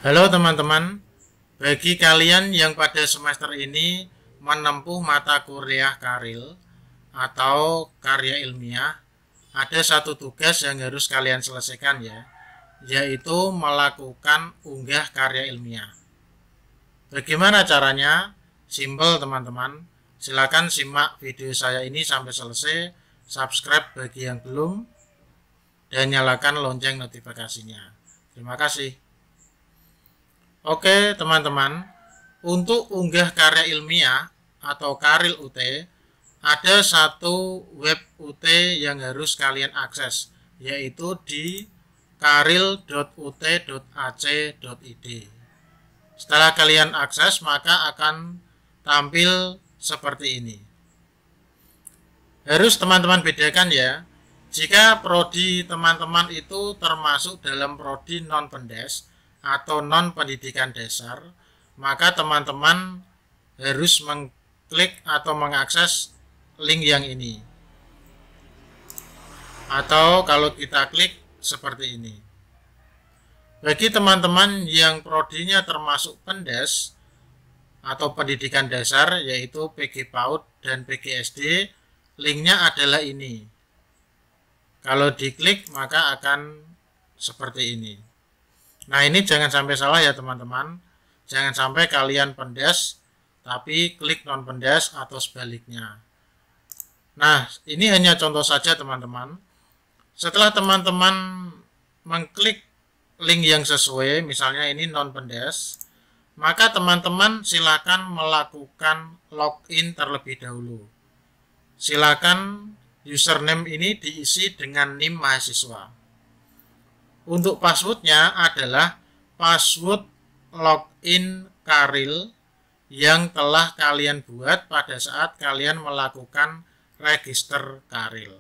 Halo teman-teman, bagi kalian yang pada semester ini menempuh mata kuliah Karil atau karya ilmiah, ada satu tugas yang harus kalian selesaikan ya, yaitu melakukan unggah karya ilmiah. Bagaimana caranya? Simpel teman-teman, silakan simak video saya ini sampai selesai, subscribe bagi yang belum, dan nyalakan lonceng notifikasinya. Terima kasih. Oke teman-teman, untuk unggah karya ilmiah atau Karil UT, ada satu web UT yang harus kalian akses, yaitu di karil.ut.ac.id. Setelah kalian akses, maka akan tampil seperti ini. Harus teman-teman bedakan ya, jika prodi teman-teman itu termasuk dalam prodi non-pendes atau non-pendidikan dasar, maka teman-teman harus mengklik atau mengakses link yang ini. Atau kalau kita klik seperti ini. Bagi teman-teman yang prodinya termasuk pendes atau pendidikan dasar, yaitu PG PAUD dan PGSD, linknya adalah ini. Kalau diklik maka akan seperti ini. Nah, ini jangan sampai salah ya teman-teman. Jangan sampai kalian pendes tapi klik non pendes atau sebaliknya. Nah, ini hanya contoh saja teman-teman. Setelah teman-teman mengklik link yang sesuai, misalnya ini non pendes, maka teman-teman silakan melakukan login terlebih dahulu. Silakan username ini diisi dengan NIM mahasiswa. Untuk passwordnya adalah password login Karil yang telah kalian buat pada saat kalian melakukan register Karil.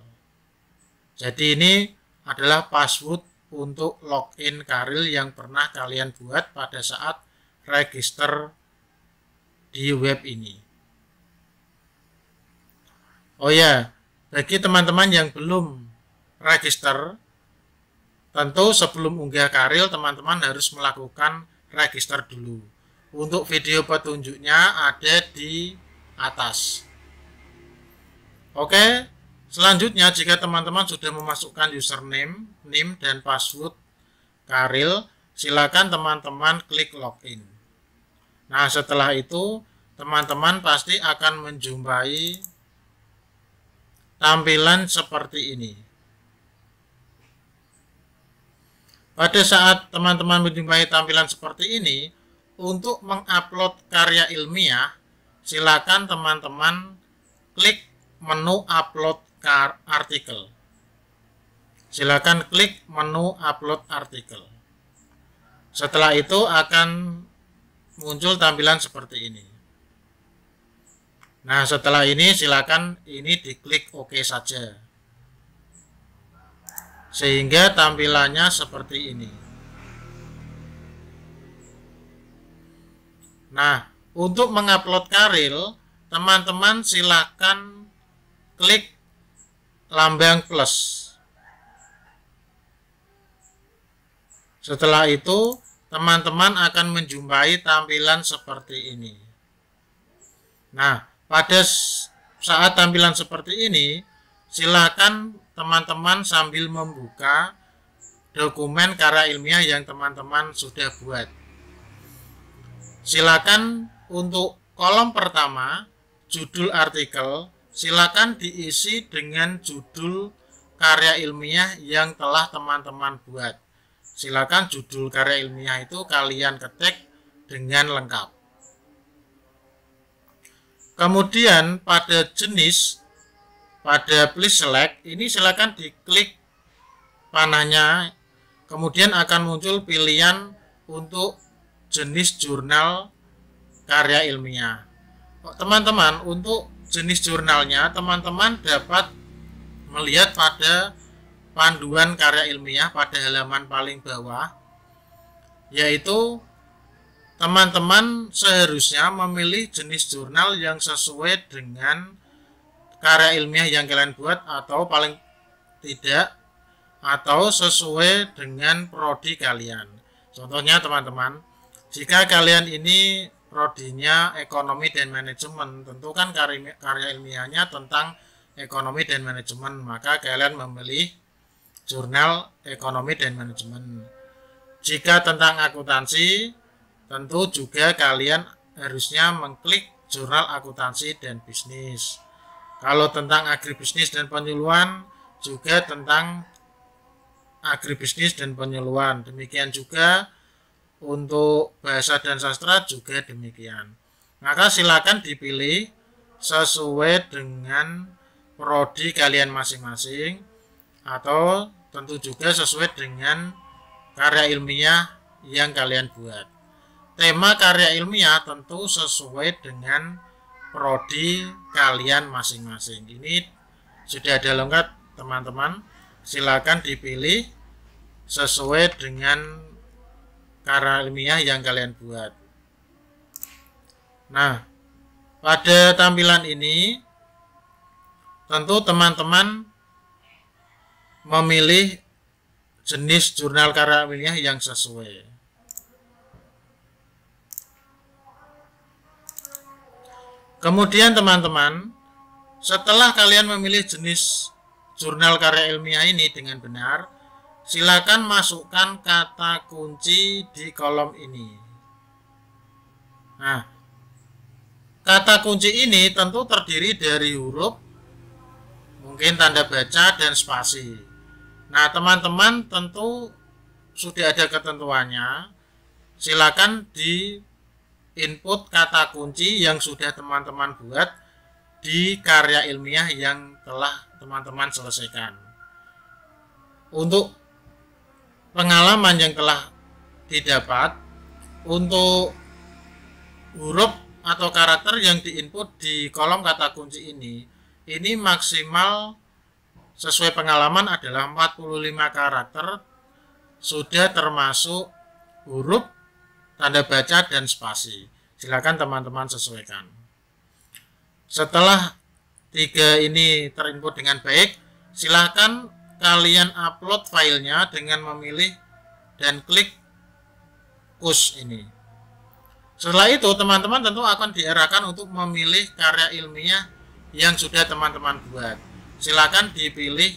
Jadi ini adalah password untuk login Karil yang pernah kalian buat pada saat register di web ini. Oh ya, bagi teman-teman yang belum register, tentu sebelum unggah Karil teman-teman harus melakukan register dulu. Untuk video petunjuknya ada di atas. Oke, selanjutnya jika teman-teman sudah memasukkan username, NIM, dan password Karil, silakan teman-teman klik login. Nah, setelah itu teman-teman pasti akan menjumpai tampilan seperti ini. Pada saat teman-teman menjumpai tampilan seperti ini, untuk mengupload karya ilmiah, silakan teman-teman klik menu upload artikel. Silakan klik menu upload artikel. Setelah itu akan muncul tampilan seperti ini. Nah, setelah ini silakan ini diklik OK saja. Sehingga tampilannya seperti ini. Nah, untuk mengupload Karil, teman-teman silakan klik lambang plus. Setelah itu, teman-teman akan menjumpai tampilan seperti ini. Nah, pada saat tampilan seperti ini, silakan teman-teman sambil membuka dokumen karya ilmiah yang teman-teman sudah buat. Silakan untuk kolom pertama, judul artikel, silakan diisi dengan judul karya ilmiah yang telah teman-teman buat. Silakan judul karya ilmiah itu kalian ketik dengan lengkap. Kemudian pada jenis, pada please select, ini silakan diklik panahnya, kemudian akan muncul pilihan untuk jenis jurnal karya ilmiah. Teman-teman, untuk jenis jurnalnya, teman-teman dapat melihat pada panduan karya ilmiah pada halaman paling bawah, yaitu teman-teman seharusnya memilih jenis jurnal yang sesuai dengan karya ilmiah yang kalian buat, atau paling tidak atau sesuai dengan prodi kalian. Contohnya teman-teman, Jika kalian ini prodinya ekonomi dan manajemen, tentu kan karya ilmiahnya tentang ekonomi dan manajemen, maka kalian memilih jurnal ekonomi dan manajemen. Jika tentang akuntansi, tentu juga kalian harusnya mengklik jurnal akuntansi dan bisnis. Kalau tentang agribisnis dan penyuluhan, juga tentang agribisnis dan penyuluhan. Demikian juga untuk bahasa dan sastra juga demikian. Maka silakan dipilih sesuai dengan prodi kalian masing-masing, atau tentu juga sesuai dengan karya ilmiah yang kalian buat. Tema karya ilmiah tentu sesuai dengan prodi kalian masing-masing. Ini sudah ada lengkap teman-teman. Silakan dipilih sesuai dengan karya ilmiah yang kalian buat. Nah, pada tampilan ini tentu teman-teman memilih jenis jurnal karya ilmiah yang sesuai. Kemudian teman-teman, setelah kalian memilih jenis jurnal karya ilmiah ini dengan benar, silakan masukkan kata kunci di kolom ini. Nah, kata kunci ini tentu terdiri dari huruf, mungkin tanda baca, dan spasi. Nah, teman-teman tentu sudah ada ketentuannya. Silakan di input kata kunci yang sudah teman-teman buat di karya ilmiah yang telah teman-teman selesaikan. Untuk pengalaman yang telah didapat, untuk huruf atau karakter yang diinput di kolom kata kunci ini maksimal sesuai pengalaman adalah 45 karakter, sudah termasuk huruf, tanda baca, dan spasi. Silakan teman-teman sesuaikan. Setelah 3 ini terinput dengan baik, silakan kalian upload filenya dengan memilih dan klik push ini. Setelah itu teman-teman tentu akan diarahkan untuk memilih karya ilmiah yang sudah teman-teman buat. Silakan dipilih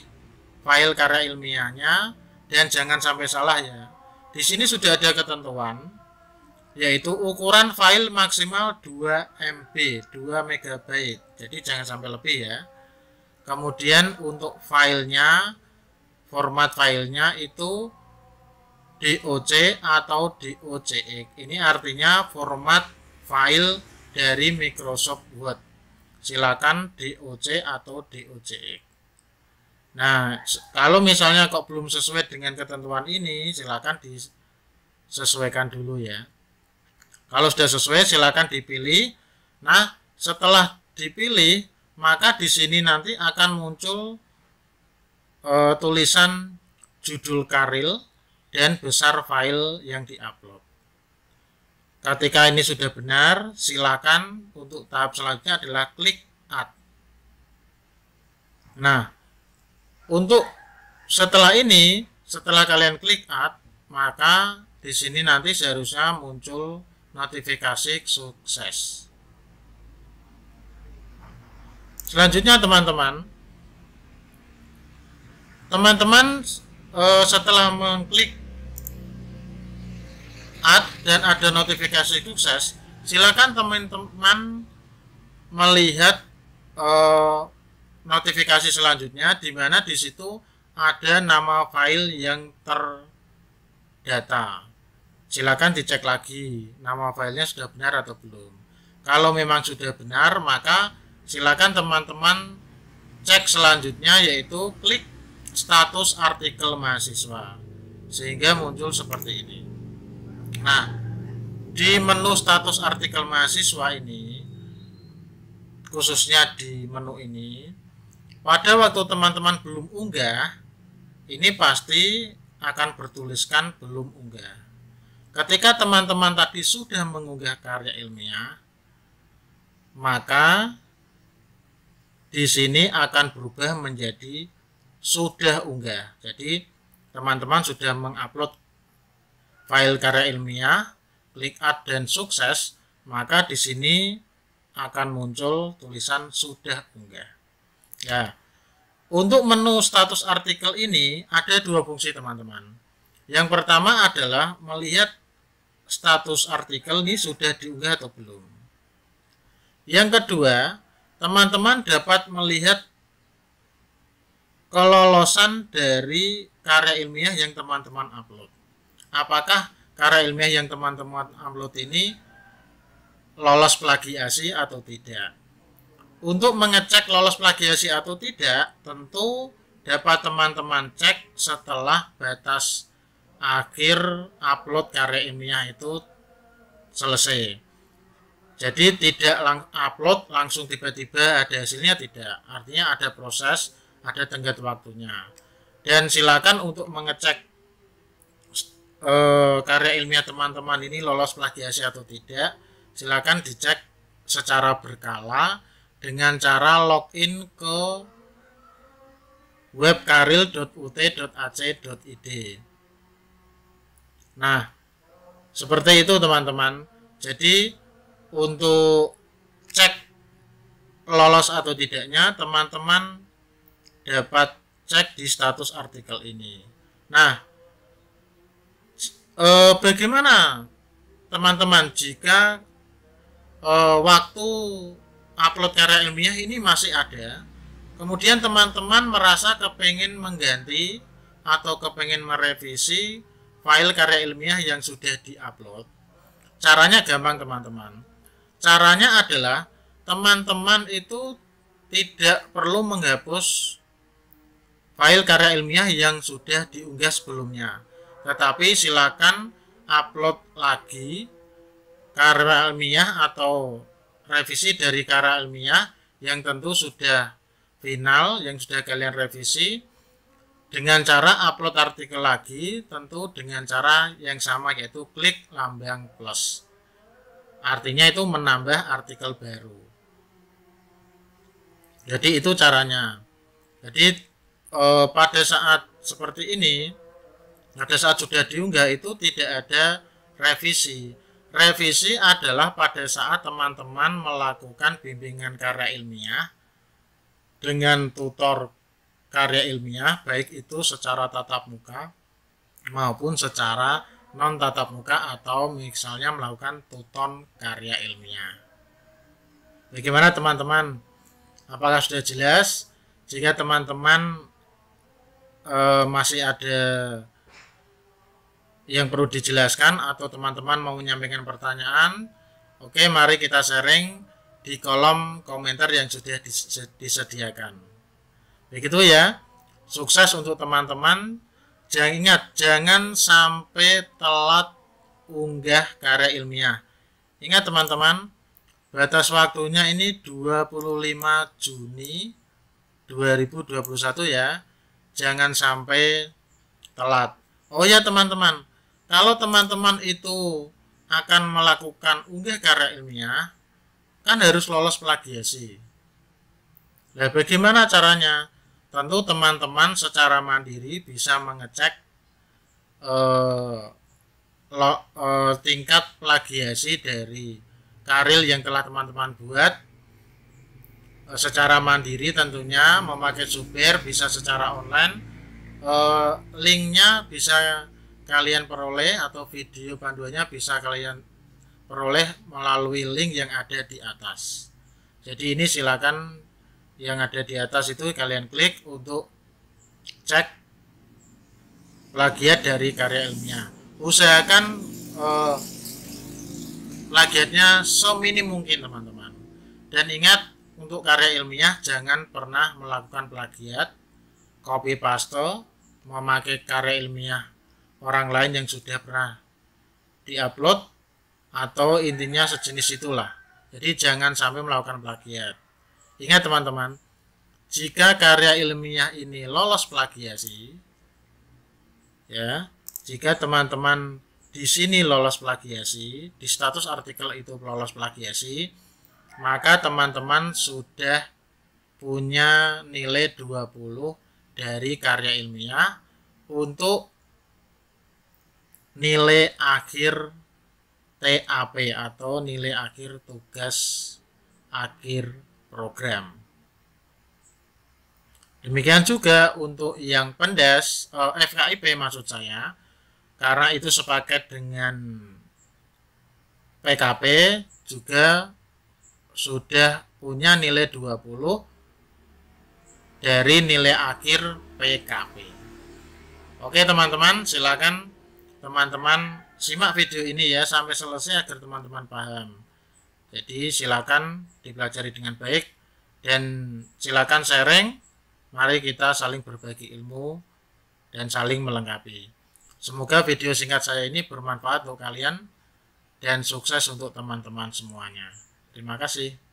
file karya ilmiahnya dan jangan sampai salah ya. Di sini sudah ada ketentuan, yaitu ukuran file maksimal 2 MB, 2 MB. Jadi jangan sampai lebih ya. Kemudian untuk filenya, format filenya itu DOC atau DOCX. Ini artinya format file dari Microsoft Word. Silakan DOC atau DOCX. Nah, kalau misalnya kok belum sesuai dengan ketentuan ini, silakan disesuaikan dulu ya. Kalau sudah sesuai, silakan dipilih. Nah, setelah dipilih, maka di sini nanti akan muncul tulisan judul karil dan besar file yang diupload. Ketika ini sudah benar, silakan untuk tahap selanjutnya adalah klik add. Nah, untuk setelah ini, setelah kalian klik add, maka di sini nanti seharusnya muncul notifikasi sukses. Selanjutnya teman-teman setelah mengklik add dan ada notifikasi sukses, silakan teman-teman melihat notifikasi selanjutnya, di mana di situ ada nama file yang terdata. Silakan dicek lagi nama filenya sudah benar atau belum. Kalau memang sudah benar, maka silakan teman-teman cek selanjutnya, yaitu klik status artikel mahasiswa, sehingga muncul seperti ini. Nah, di menu status artikel mahasiswa ini, khususnya di menu ini, pada waktu teman-teman belum unggah, ini pasti akan bertuliskan belum unggah. Ketika teman-teman tadi sudah mengunggah karya ilmiah, maka di sini akan berubah menjadi sudah unggah. Jadi teman-teman sudah mengupload file karya ilmiah klik add dan sukses, maka di sini akan muncul tulisan sudah unggah. Ya, untuk menu status artikel ini ada dua fungsi teman-teman. Yang pertama adalah melihat status artikel ini sudah diunggah atau belum. Yang kedua, teman-teman dapat melihat kelolosan dari karya ilmiah yang teman-teman upload. Apakah karya ilmiah yang teman-teman upload ini lolos plagiasi atau tidak? Untuk mengecek lolos plagiasi atau tidak, tentu dapat teman-teman cek setelah batas akhir upload karya ilmiah itu selesai. Jadi tidak upload langsung tiba-tiba ada hasilnya, tidak. Artinya ada proses, ada tenggat waktunya. Dan silakan untuk mengecek karya ilmiah teman-teman ini lolos plagiasi atau tidak, silakan dicek secara berkala dengan cara login ke webkaril.ut.ac.id. Nah, seperti itu teman-teman. Jadi untuk cek lolos atau tidaknya, teman-teman dapat cek di status artikel ini. Nah, bagaimana teman-teman jika waktu upload karya ilmiah ini masih ada, kemudian teman-teman merasa kepengen mengganti atau kepengen merevisi file karya ilmiah yang sudah diupload? Caranya gampang teman-teman. Caranya adalah teman-teman itu tidak perlu menghapus file karya ilmiah yang sudah diunggah sebelumnya, tetapi silakan upload lagi karya ilmiah atau revisi dari karya ilmiah yang tentu sudah final, yang sudah kalian revisi, dengan cara upload artikel lagi, tentu dengan cara yang sama, yaitu klik lambang plus. Artinya itu menambah artikel baru. Jadi itu caranya. Jadi pada saat seperti ini, pada saat sudah diunggah itu tidak ada revisi. Revisi adalah pada saat teman-teman melakukan bimbingan karya ilmiah dengan tutor karya ilmiah, baik itu secara tatap muka maupun secara non tatap muka, atau misalnya melakukan tuton karya ilmiah. Bagaimana teman-teman? Apakah sudah jelas? Jika teman-teman masih ada yang perlu dijelaskan atau teman-teman mau menyampaikan pertanyaan, oke, mari kita sharing di kolom komentar yang sudah disediakan. Begitu ya. Sukses untuk teman-teman. Jangan ingat, jangan sampai telat unggah karya ilmiah. Ingat teman-teman, batas waktunya ini 25 Juni 2021 ya. Jangan sampai telat. Oh ya teman-teman, kalau teman-teman itu akan melakukan unggah karya ilmiah, kan harus lolos plagiasi. Nah, bagaimana caranya? Tentu teman-teman secara mandiri bisa mengecek tingkat plagiasi dari karya yang telah teman-teman buat secara mandiri, tentunya memakai Jupyter, bisa secara online. Linknya bisa kalian peroleh, atau video panduannya bisa kalian peroleh melalui link yang ada di atas. Jadi ini silakan yang ada di atas itu kalian klik untuk cek plagiat dari karya ilmiah. Usahakan plagiatnya seminim mungkin teman-teman. Dan ingat, untuk karya ilmiah jangan pernah melakukan plagiat, copy paste, memakai karya ilmiah orang lain yang sudah pernah diupload, atau intinya sejenis itulah. Jadi jangan sampai melakukan plagiat. Ingat teman-teman, jika karya ilmiah ini lolos plagiasi, ya, jika teman-teman di sini lolos plagiasi, di status artikel itu lolos plagiasi, maka teman-teman sudah punya nilai 20 dari karya ilmiah untuk nilai akhir TAP atau nilai akhir tugas akhir program. Demikian juga untuk yang pendes FKIP maksud saya, karena itu sepaket dengan PKP juga sudah punya nilai 20 dari nilai akhir PKP. Oke teman-teman, silakan teman-teman simak video ini ya sampai selesai agar teman-teman paham. Jadi silakan dipelajari dengan baik dan silakan sharing. Mari kita saling berbagi ilmu dan saling melengkapi. Semoga video singkat saya ini bermanfaat untuk kalian dan sukses untuk teman-teman semuanya. Terima kasih.